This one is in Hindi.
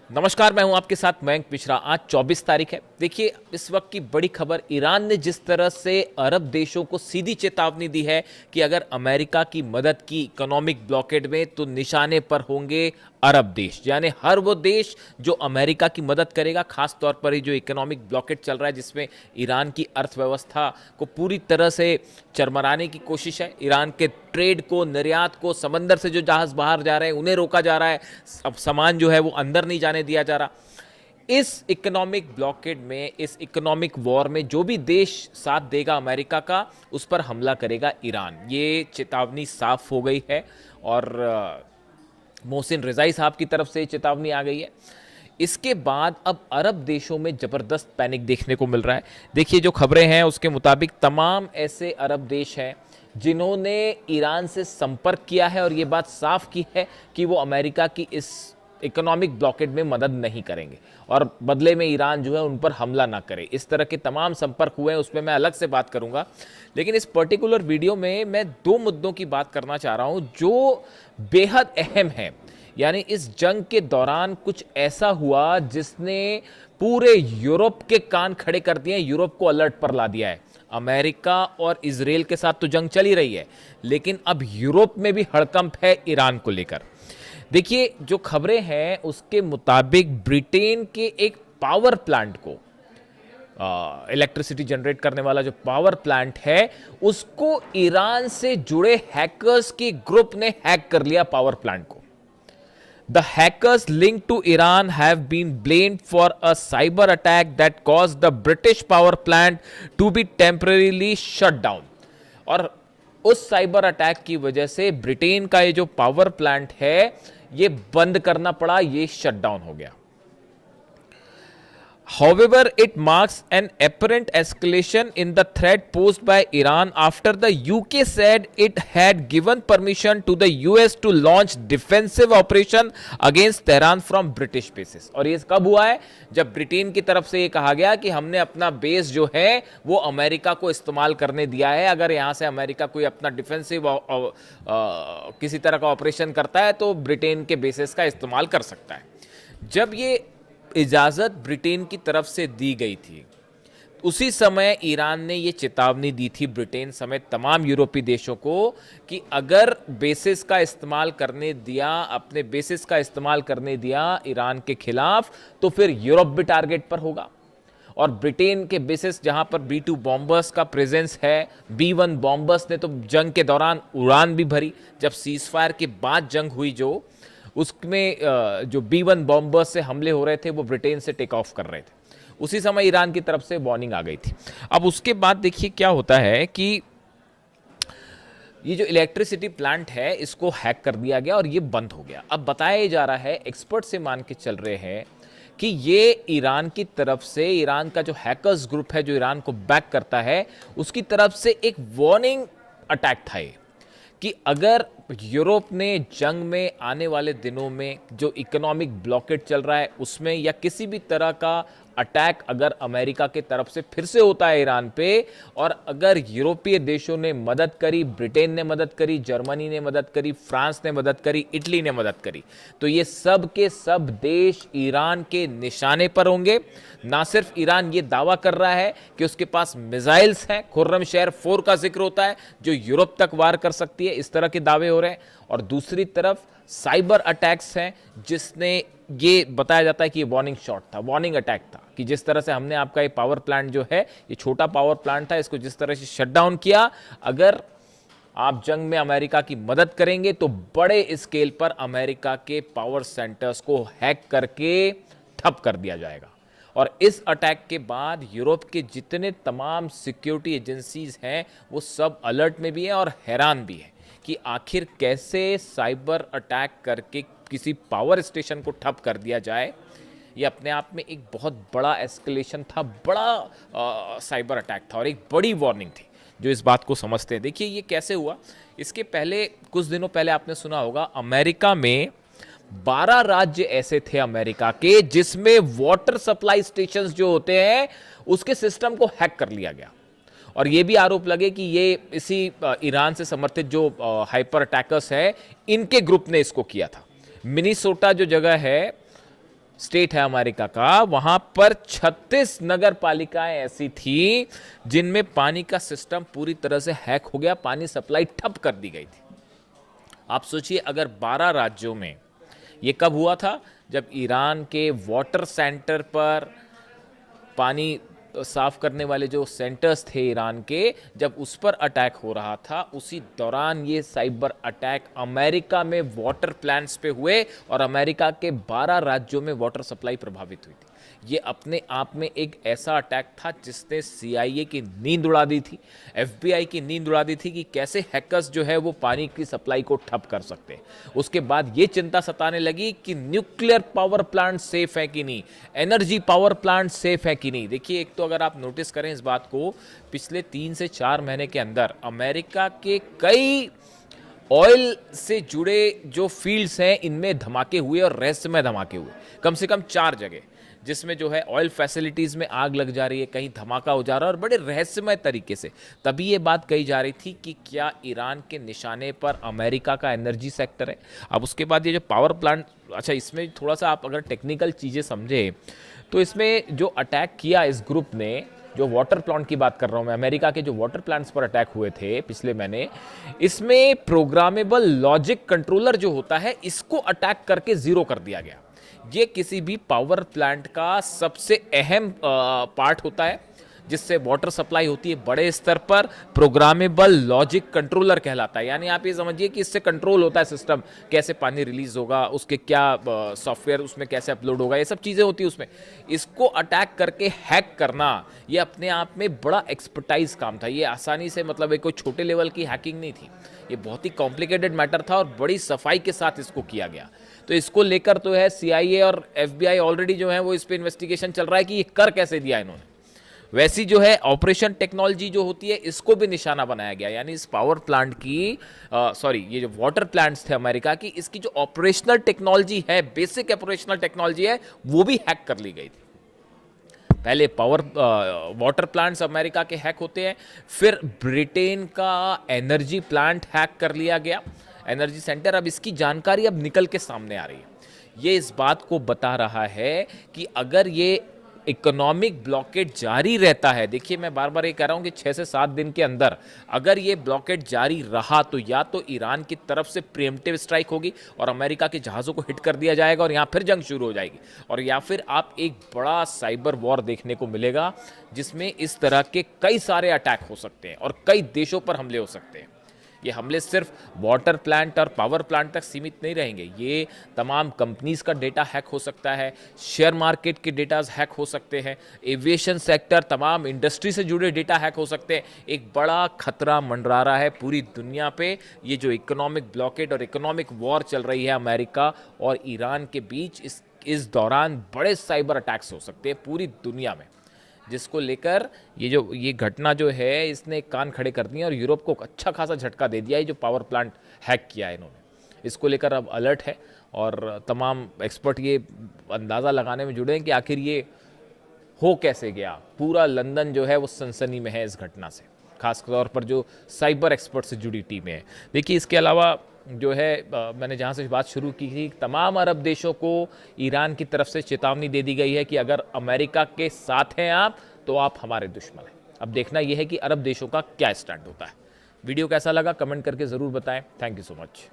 नमस्कार, मैं हूं आपके साथ मयंक मिश्रा। आज 24 तारीख है। देखिए, इस वक्त की बड़ी खबर, ईरान ने जिस तरह से अरब देशों को सीधी चेतावनी दी है कि अगर अमेरिका की मदद की इकोनॉमिक ब्लॉकेड में तो निशाने पर होंगे अरब देश। यानी हर वो देश जो अमेरिका की मदद करेगा, खास तौर पर ये जो इकोनॉमिक ब्लॉकेड चल रहा है जिसमें ईरान की अर्थव्यवस्था को पूरी तरह से चरमराने की कोशिश है, ईरान के ट्रेड को, निर्यात को, समंदर से जो जहाज बाहर जा रहे हैं उन्हें रोका जा रहा है, अब सामान जो है वो अंदर नहीं जाने दिया जा रहा। इस इकोनॉमिक ब्लॉकेड में, इस इकोनॉमिक वॉर में जो भी देश साथ देगा अमेरिका का, उस पर हमला करेगा ईरान। ये चेतावनी साफ हो गई है और मोहसिन रिजाई साहब की तरफ से चेतावनी आ गई है। इसके बाद अब अरब देशों में जबरदस्त पैनिक देखने को मिल रहा है। देखिए, जो खबरें हैं उसके मुताबिक तमाम ऐसे अरब देश हैं जिन्होंने ईरान से संपर्क किया है और ये बात साफ की है कि वो अमेरिका की इस इकोनॉमिक ब्लॉकेड में मदद नहीं करेंगे और बदले में ईरान जो है उन पर हमला ना करे। इस तरह के तमाम संपर्क हुए हैं, उसमें मैं अलग से बात करूंगा। लेकिन इस पर्टिकुलर वीडियो में मैं दो मुद्दों की बात करना चाह रहा हूं जो बेहद अहम है। यानी इस जंग के दौरान कुछ ऐसा हुआ जिसने पूरे यूरोप के कान खड़े कर दिए, यूरोप को अलर्ट पर ला दिया है। अमेरिका और इजराइल के साथ तो जंग चली रही है, लेकिन अब यूरोप में भी हड़कंप है ईरान को लेकर। देखिए, जो खबरें हैं उसके मुताबिक ब्रिटेन के एक पावर प्लांट को, इलेक्ट्रिसिटी जनरेट करने वाला जो पावर प्लांट है, उसको ईरान से जुड़े हैकर्स के ग्रुप ने हैक कर लिया पावर प्लांट को। The hackers linked to Iran have been blamed for a cyber attack that caused the British power plant to be temporarily shut down. और उस साइबर अटैक की वजह से ब्रिटेन का ये जो पावर प्लांट है ये बंद करना पड़ा, ये शट डाउन हो गया। However, it marks an apparent escalation in the threat posed by Iran after the UK said it had given permission to the US to launch defensive operation against Tehran from British bases। और ये कब हुआ है? जब ब्रिटेन की तरफ से ये कहा गया कि हमने अपना बेस जो है वो अमेरिका को इस्तेमाल करने दिया है। अगर यहां से अमेरिका कोई अपना डिफेंसिव किसी तरह का ऑपरेशन करता है तो ब्रिटेन के बेसेस का इस्तेमाल कर सकता है। जब ये इजाज़त ब्रिटेन की तरफ से दी गई थी, उसी समय ईरान ने ये चेतावनी दी थी ब्रिटेन समेत तमाम यूरोपीय देशों को कि अगर बेसिस का इस्तेमाल करने दिया, अपने बेसिस का इस्तेमाल करने दिया ईरान के खिलाफ, तो फिर यूरोप भी टारगेट पर होगा। और ब्रिटेन के बेसिस जहां पर B-2 बॉम्बर्स का प्रेजेंस है, B-1 बॉम्बर्स ने तो जंग के दौरान उड़ान भी भरी। जब सीजफायर के बाद जंग हुई जो उसमें जो B-1 बॉम्बर्स से हमले हो रहे थे वो ब्रिटेन से टेक ऑफ कर रहे थे, उसी समय ईरान की तरफ से वार्निंग आ गई थी। अब उसके बाद देखिए क्या होता है कि ये जो इलेक्ट्रिसिटी प्लांट है इसको हैक कर दिया गया और ये बंद हो गया। अब बताया जा रहा है, एक्सपर्ट से मान के चल रहे हैं कि ये ईरान की तरफ से, ईरान का जो हैकर्स ग्रुप है जो ईरान को बैक करता है, उसकी तरफ से एक वार्निंग अटैक था ये कि अगर यूरोप ने जंग में आने वाले दिनों में जो इकोनॉमिक ब्लॉकेड चल रहा है उसमें या किसी भी तरह का अटैक अगर अमेरिका के तरफ से फिर से होता है ईरान पे, और अगर यूरोपीय देशों ने मदद करी, ब्रिटेन ने मदद करी, जर्मनी ने मदद करी, फ्रांस ने मदद करी, इटली ने मदद करी, तो ये सब के सब देश ईरान के निशाने पर होंगे। ना सिर्फ ईरान ये दावा कर रहा है कि उसके पास मिसाइल्स हैं, खुर्रमशहर 4 का जिक्र होता है जो यूरोप तक वार कर सकती है, इस तरह के दावे हो रहे हैं। और दूसरी तरफ साइबर अटैक्स हैं जिसने ये बताया जाता है कि ये वार्निंग शॉट था, वार्निंग अटैक था कि जिस तरह से हमने आपका ये पावर प्लांट जो है, ये छोटा पावर प्लांट था, इसको जिस तरह से शट डाउन किया, अगर आप जंग में अमेरिका की मदद करेंगे तो बड़े स्केल पर अमेरिका के पावर सेंटर्स को हैक करके ठप कर दिया जाएगा। और इस अटैक के बाद यूरोप के जितने तमाम सिक्योरिटी एजेंसीज हैं वो सब अलर्ट में भी हैं और हैरान भी हैं कि आखिर कैसे साइबर अटैक करके किसी पावर स्टेशन को ठप कर दिया जाए। ये अपने आप में एक बहुत बड़ा एस्केलेशन था, बड़ा साइबर अटैक था और एक बड़ी वार्निंग थी जो इस बात को समझते हैं। देखिए ये कैसे हुआ, इसके पहले कुछ दिनों पहले आपने सुना होगा अमेरिका में 12 राज्य ऐसे थे अमेरिका के जिसमें वाटर सप्लाई स्टेशंस जो होते हैं उसके सिस्टम को हैक कर लिया गया। और ये भी आरोप लगे कि ये इसी ईरान से समर्थित जो हाइपर अटैकर्स है इनके ग्रुप ने इसको किया था। मिनीसोटा जो जगह है स्टेट है अमेरिका का, वहां पर 36 नगर पालिकाएं ऐसी थी जिनमें पानी का सिस्टम पूरी तरह से हैक हो गया, पानी सप्लाई ठप कर दी गई थी। आप सोचिए अगर 12 राज्यों में, ये कब हुआ था? जब ईरान के वाटर सेंटर पर, पानी साफ करने वाले जो सेंटर्स थे ईरान के, जब उस पर अटैक हो रहा था, उसी दौरान ये साइबर अटैक अमेरिका में वाटर प्लांट्स पे हुए और अमेरिका के 12 राज्यों में वाटर सप्लाई प्रभावित हुई थी। ये अपने आप में एक ऐसा अटैक था जिसने CIA की नींद उड़ा दी थी, FBI की नींद उड़ा दी थी कि कैसे हैकर्स जो है वो पानी की सप्लाई को ठप कर सकते हैं। उसके बाद ये चिंता सताने लगी कि न्यूक्लियर पावर प्लांट सेफ है कि नहीं, एनर्जी पावर प्लांट सेफ है कि नहीं। देखिए, एक तो अगर आप नोटिस करें इस बात को, पिछले 3 से 4 महीने के अंदर अमेरिका के कई ऑयल से जुड़े जो फील्ड्स हैं इनमें धमाके हुए और रहस्यमय धमाके हुए, कम से कम 4 जगह, जिसमें जो है ऑयल फैसिलिटीज़ में आग लग जा रही है, कहीं धमाका हो जा रहा है और बड़े रहस्यमय तरीके से। तभी ये बात कही जा रही थी कि क्या ईरान के निशाने पर अमेरिका का एनर्जी सेक्टर है। अब उसके बाद ये जो पावर प्लांट, अच्छा इसमें थोड़ा सा आप अगर टेक्निकल चीज़ें समझे तो इसमें जो अटैक किया इस ग्रुप ने, जो वाटर प्लांट की बात कर रहा हूँ मैं, अमेरिका के जो वाटर प्लांट्स पर अटैक हुए थे पिछले महीने, इसमें प्रोग्रामेबल लॉजिक कंट्रोलर जो होता है इसको अटैक करके ज़ीरो कर दिया गया। ये किसी भी पावर प्लांट का सबसे अहम पार्ट होता है जिससे वाटर सप्लाई होती है बड़े स्तर पर, प्रोग्रामेबल लॉजिक कंट्रोलर कहलाता है। यानी आप ये समझिए कि इससे कंट्रोल होता है सिस्टम, कैसे पानी रिलीज होगा, उसके क्या सॉफ्टवेयर उसमें कैसे अपलोड होगा, ये सब चीज़ें होती है उसमें। इसको अटैक करके हैक करना ये अपने आप में बड़ा एक्सपर्टाइज काम था। ये आसानी से, मतलब एक कोई छोटे लेवल की हैकिंग नहीं थी, ये बहुत ही कॉम्प्लिकेटेड मैटर था और बड़ी सफाई के साथ इसको किया गया। तो इसको लेकर तो है CIA और FBI ऑलरेडी जो है वो इस पे इन्वेस्टिगेशन चल रहा है कि ये कर कैसे दिया इन्होंने। वैसी जो है ऑपरेशन टेक्नोलॉजी जो होती है इसको भी निशाना बनाया गया। यानी इस पावर प्लांट की, सॉरी, ये जो वाटर प्लांट्स थे अमेरिका की, इसकी जो ऑपरेशनल टेक्नोलॉजी है, बेसिक ऑपरेशनल टेक्नोलॉजी है, वो भी हैक कर ली गई थी। पहले वाटर प्लांट्स अमेरिका के हैक होते हैं, फिर ब्रिटेन का एनर्जी प्लांट हैक कर लिया गया, एनर्जी सेंटर। अब इसकी जानकारी अब निकल के सामने आ रही है। ये इस बात को बता रहा है कि अगर ये इकोनॉमिक ब्लॉकेट जारी रहता है, देखिए मैं बार बार ये कह रहा हूं कि 6 से 7 दिन के अंदर अगर ये ब्लॉकेट जारी रहा तो या तो ईरान की तरफ से प्रीएम्प्टिव स्ट्राइक होगी और अमेरिका के जहाज़ों को हिट कर दिया जाएगा और यहां फिर जंग शुरू हो जाएगी, और या फिर आप एक बड़ा साइबर वॉर देखने को मिलेगा जिसमें इस तरह के कई सारे अटैक हो सकते हैं और कई देशों पर हमले हो सकते हैं। ये हमले सिर्फ वाटर प्लांट और पावर प्लांट तक सीमित नहीं रहेंगे, ये तमाम कंपनीज का डेटा हैक हो सकता है, शेयर मार्केट के डेटाज हैक हो सकते हैं, एविएशन सेक्टर, तमाम इंडस्ट्री से जुड़े डेटा हैक हो सकते हैं। एक बड़ा खतरा मंडरा रहा है पूरी दुनिया पे। ये जो इकोनॉमिक ब्लॉकेड और इकोनॉमिक वॉर चल रही है अमेरिका और ईरान के बीच, इस दौरान बड़े साइबर अटैक्स हो सकते हैं पूरी दुनिया में, जिसको लेकर ये घटना जो है इसने कान खड़े कर दिए और यूरोप को अच्छा खासा झटका दे दिया है। जो पावर प्लांट हैक किया है इन्होंने, इसको लेकर अब अलर्ट है और तमाम एक्सपर्ट ये अंदाज़ा लगाने में जुड़े हैं कि आखिर ये हो कैसे गया। पूरा लंदन जो है वो सनसनी में है इस घटना से, खास तौर पर जो साइबर एक्सपर्ट से जुड़ी टीमें हैं। देखिए, इसके अलावा जो है मैंने जहाँ से बात शुरू की थी, तमाम अरब देशों को ईरान की तरफ से चेतावनी दे दी गई है कि अगर अमेरिका के साथ हैं आप तो आप हमारे दुश्मन हैं। अब देखना यह है कि अरब देशों का क्या स्टैंड होता है। वीडियो कैसा लगा कमेंट करके ज़रूर बताएं। Thank you so much.